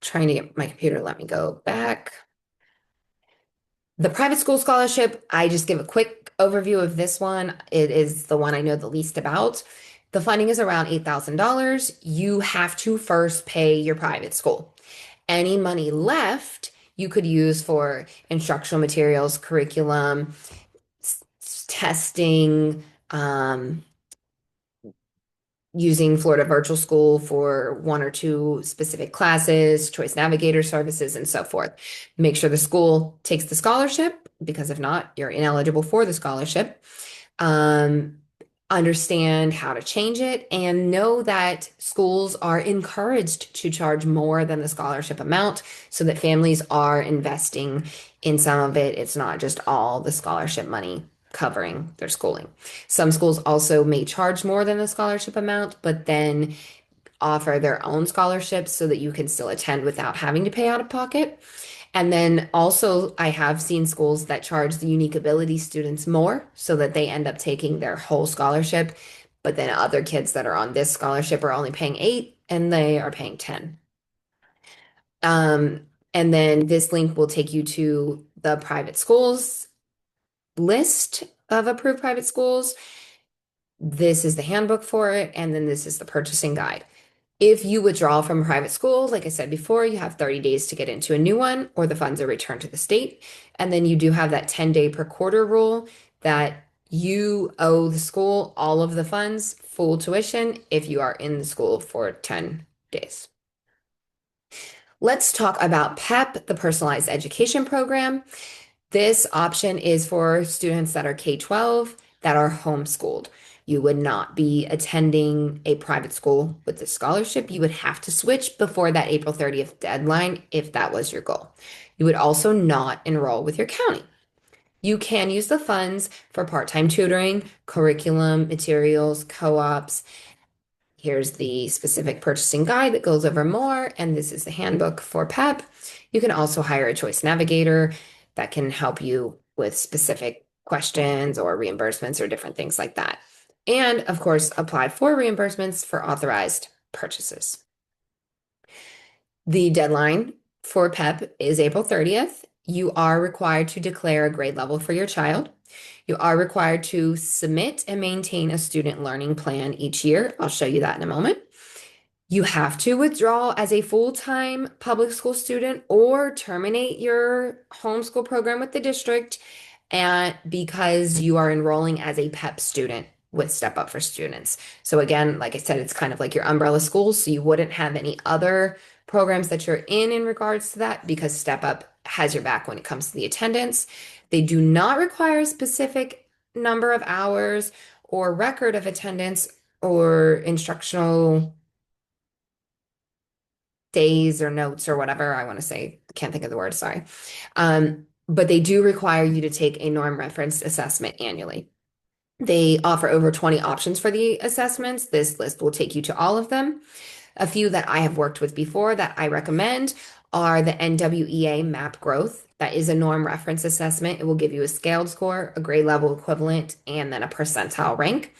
Trying to get my computer to let me go back. The private school scholarship, I just give a quick overview of this one. It is the one I know the least about. The funding is around $8,000. You have to first pay your private school. Any money left, you could use for instructional materials, curriculum, testing, using Florida Virtual School for one or two specific classes, choice navigator services, and so forth. Make sure the school takes the scholarship, because if not, you're ineligible for the scholarship. Um, Understand how to change it and know that schools are encouraged to charge more than the scholarship amount so that families are investing in some of it. It's not just all the scholarship money covering their schooling. Some schools also may charge more than the scholarship amount, but then offer their own scholarships so that you can still attend without having to pay out of pocket. And then also, I have seen schools that charge the unique ability students more so that they end up taking their whole scholarship. But then other kids that are on this scholarship are only paying 8 and they are paying 10. And then this link will take you to the private schools list of approved private schools. This is the handbook for it, and then this is the purchasing guide. If you withdraw from a private school, like I said before, you have 30 days to get into a new one, or the funds are returned to the state. And then you do have that 10-day per quarter rule that you owe the school all of the funds, full tuition, if you are in the school for 10 days. Let's talk about PEP, the Personalized Education Program. This option is for students that are K-12 that are homeschooled. You would not be attending a private school with the scholarship. You would have to switch before that April 30th deadline if that was your goal. You would also not enroll with your county. You can use the funds for part-time tutoring, curriculum, materials, co-ops. Here's the specific purchasing guide that goes over more, and this is the handbook for PEP. You can also hire a choice navigator that can help you with specific questions or reimbursements or different things like that. And of course, apply for reimbursements for authorized purchases. The deadline for PEP is April 30th. You are required to declare a grade level for your child. You are required to submit and maintain a student learning plan each year. I'll show you that in a moment. You have to withdraw as a full-time public school student or terminate your homeschool program with the district, and because you are enrolling as a PEP student with Step Up for Students. So again, like I said, it's kind of like your umbrella school, so you wouldn't have any other programs that you're in regards to that because Step Up has your back when it comes to the attendance. They do not require a specific number of hours or record of attendance or instructional days or notes or whatever I want to say. Can't think of the word, sorry. But they do require you to take a norm referenced assessment annually. They offer over 20 options for the assessments. This list will take you to all of them. A few that I have worked with before that I recommend are the NWEA MAP Growth. That is a norm reference assessment. It will give you a scaled score, a grade level equivalent, and then a percentile rank.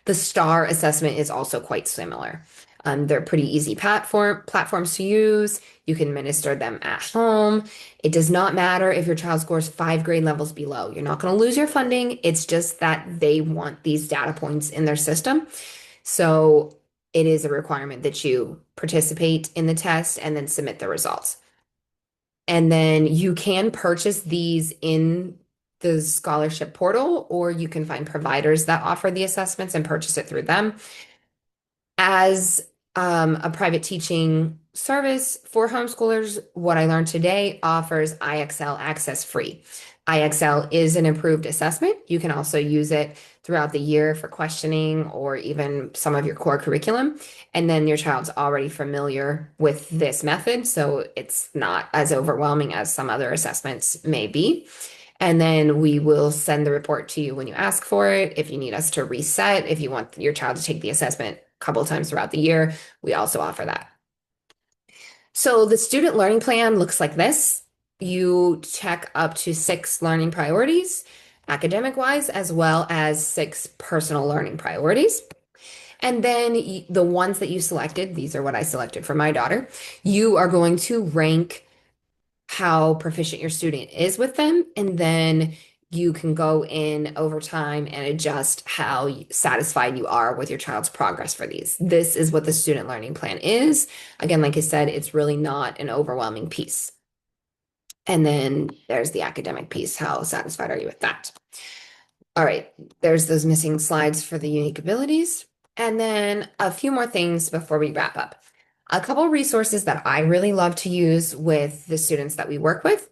The STAR assessment is also quite similar. They're pretty easy platforms to use. You can administer them at home. It does not matter if your child scores 5 grade levels below. You're not going to lose your funding. It's just that they want these data points in their system. So it is a requirement that you participate in the test and then submit the results. And then you can purchase these in the scholarship portal, or you can find providers that offer the assessments and purchase it through them. As a private teaching service for homeschoolers, what I learned today offers IXL access free. IXL is an improved assessment. You can also use it throughout the year for questioning or even some of your core curriculum. And then your child's already familiar with this method, so it's not as overwhelming as some other assessments may be. And then we will send the report to you when you ask for it. If you need us to reset, if you want your child to take the assessment a couple of times throughout the year, we also offer that. So the student learning plan looks like this. You check up to 6 learning priorities, academic wise, as well as 6 personal learning priorities. And then the ones that you selected, these are what I selected for my daughter, you are going to rank how proficient your student is with them. And then you can go in over time and adjust how satisfied you are with your child's progress for these. This is what the student learning plan is. Again, like I said, it's really not an overwhelming piece. And then there's the academic piece. How satisfied are you with that? All right, there's those missing slides for the unique abilities. And then a few more things before we wrap up. A couple resources that I really love to use with the students that we work with.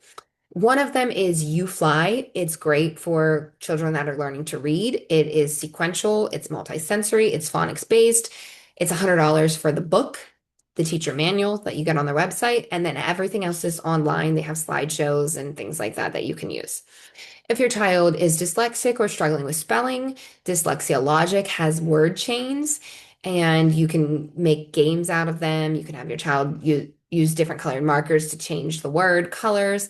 One of them is UFly. It's great for children that are learning to read. It is sequential, it's multisensory, it's phonics based. It's $100 for the book, the teacher manual that you get on their website, and then everything else is online. They have slideshows and things like that that you can use. If your child is dyslexic or struggling with spelling, Dyslexia Logic has word chains, and you can make games out of them. You can have your child use different colored markers to change the word colors,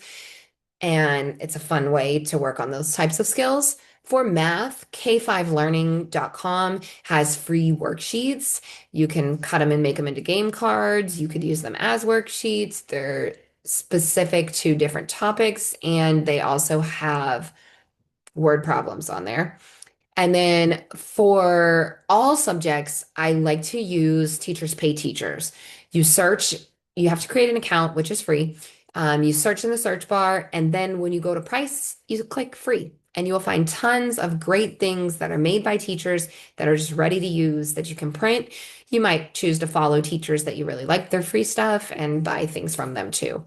and it's a fun way to work on those types of skills. For math, k5learning.com has free worksheets. You can cut them and make them into game cards. You could use them as worksheets. They're specific to different topics, and they also have word problems on there. And then for all subjects, I like to use Teachers Pay Teachers. You search, you have to create an account, which is free. You search in the search bar, and then when you go to price, you click free. And you will find tons of great things that are made by teachers that are just ready to use that you can print. You might choose to follow teachers that you really like their free stuff and buy things from them too.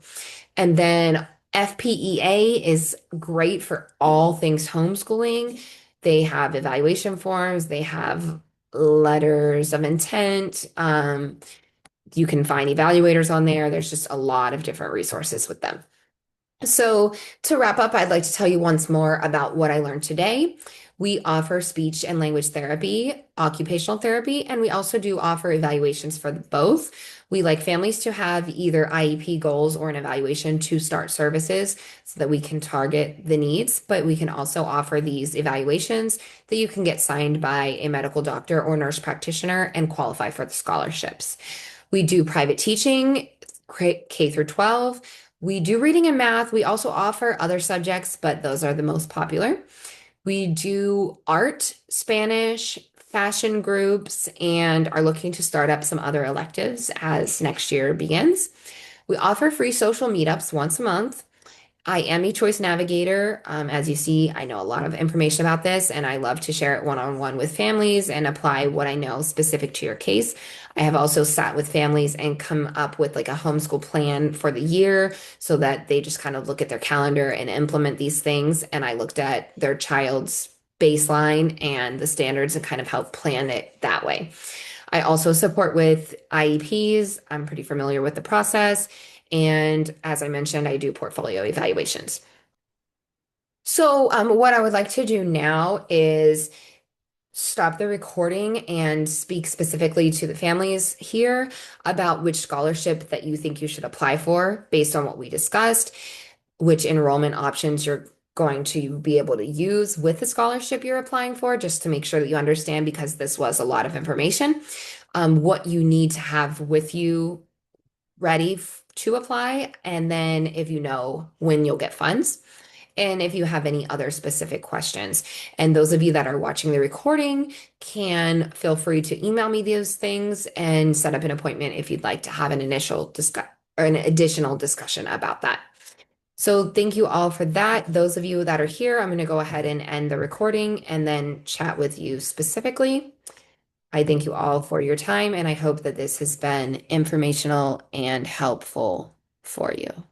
And then FPEA is great for all things homeschooling. They have evaluation forms, they have letters of intent. You can find evaluators on there. There's just a lot of different resources with them. So, to wrap up, I'd like to tell you once more about what I learned today. We offer speech and language therapy, occupational therapy, and we also do offer evaluations for both. We like families to have either IEP goals or an evaluation to start services so that we can target the needs, but we can also offer these evaluations that you can get signed by a medical doctor or nurse practitioner and qualify for the scholarships. We do private teaching, K through 12. We do reading and math. We also offer other subjects, but those are the most popular. We do art, Spanish, fashion groups, and are looking to start up some other electives as next year begins. We offer free social meetups once a month. I am a choice navigator. As you see, I know a lot of information about this, and I love to share it one-on-one with families and apply what I know specific to your case. I have also sat with families and come up with like a homeschool plan for the year so that they just kind of look at their calendar and implement these things. And I looked at their child's baseline and the standards and kind of help plan it that way. I also support with IEPs. I'm pretty familiar with the process. And as I mentioned, I do portfolio evaluations. So, what I would like to do now is stop the recording and speak specifically to the families here about which scholarship that you think you should apply for based on what we discussed, which enrollment options you're going to be able to use with the scholarship you're applying for, just to make sure that you understand, because this was a lot of information, what you need to have with you ready to apply, and then if you know when you'll get funds. And if you have any other specific questions. And those of you that are watching the recording can feel free to email me those things and set up an appointment if you'd like to have an initial discuss or an additional discussion about that. So thank you all for that. Those of you that are here, I'm going to go ahead and end the recording and then chat with you specifically. I thank you all for your time, and I hope that this has been informational and helpful for you.